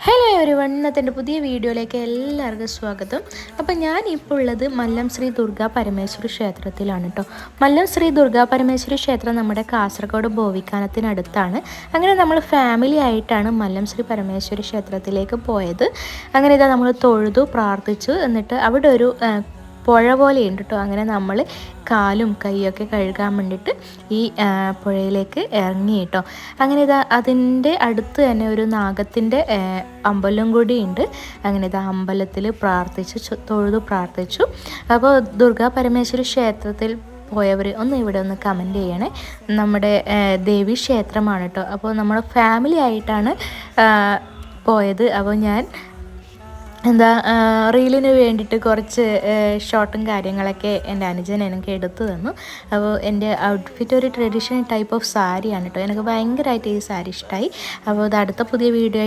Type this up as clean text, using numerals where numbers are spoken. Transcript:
Hello everyone, ഇന്നത്തെ എൻ്റെ പുതിയ വീഡിയോയിലേക്ക് എല്ലാവർക്കും സ്വാഗതം. അപ്പോൾ ഞാൻ ഇപ്പോൾ ഉള്ളത് മല്ലം ശ്രീ ദുർഗാ പരമേശ്വരി ക്ഷേത്രത്തിലാണ് കേട്ടോ. മല്ലം ശ്രീ ദുർഗാ പരമേശ്വരി ക്ഷേത്രം നമ്മുടെ കാസർഗോഡ് ബോവിക്കാനത്തിനടുത്താണ്. അങ്ങനെ നമ്മൾ ഫാമിലി ആയിട്ടാണ് മല്ലം ശ്രീ പരമേശ്വരി ക്ഷേത്രത്തിലേക്ക് പോയത്. അങ്ങനെ ഇതാ നമ്മൾ തൊഴുതു പ്രാർത്ഥിച്ചു. എന്നിട്ട് അവിടെ ഒരു പുഴ പോലെയുണ്ട് കേട്ടോ. അങ്ങനെ നമ്മൾ കാലും കൈയൊക്കെ കഴുകാൻ വേണ്ടിയിട്ട് ഈ പുഴയിലേക്ക് ഇറങ്ങി കേട്ടോ. അങ്ങനെ ഇതാ അതിൻ്റെ അടുത്ത് തന്നെ ഒരു നാഗത്തിൻ്റെ അമ്പലം കൂടിയുണ്ട്. അങ്ങനെ ഇതാ അമ്പലത്തിൽ തൊഴുതു പ്രാർത്ഥിച്ചു. അപ്പോൾ ദുർഗാ പരമേശ്വരി ക്ഷേത്രത്തിൽ പോയവർ ഇവിടെ ഒന്ന് കമൻറ്റ് ചെയ്യണേ. നമ്മുടെ ദേവി ക്ഷേത്രമാണ് കേട്ടോ. അപ്പോൾ നമ്മൾ ഫാമിലി ആയിട്ടാണ് പോയത്. അപ്പോൾ ഞാൻ റീലിന് വേണ്ടിയിട്ട് കുറച്ച് ഷോട്ടും കാര്യങ്ങളൊക്കെ എൻ്റെ അനുജൻ എനിക്ക് എടുത്തു തന്നു. അപ്പോൾ എൻ്റെ ഔട്ട്ഫിറ്റ് ഒരു ട്രഡീഷണൽ ടൈപ്പ് ഓഫ് സാരിയാണ് കേട്ടോ. എനിക്ക് ഭയങ്കരമായിട്ട് ഈ സാരി ഇഷ്ടമായി. അപ്പോൾ അത് അടുത്ത പുതിയ വീഡിയോ ആയിട്ട്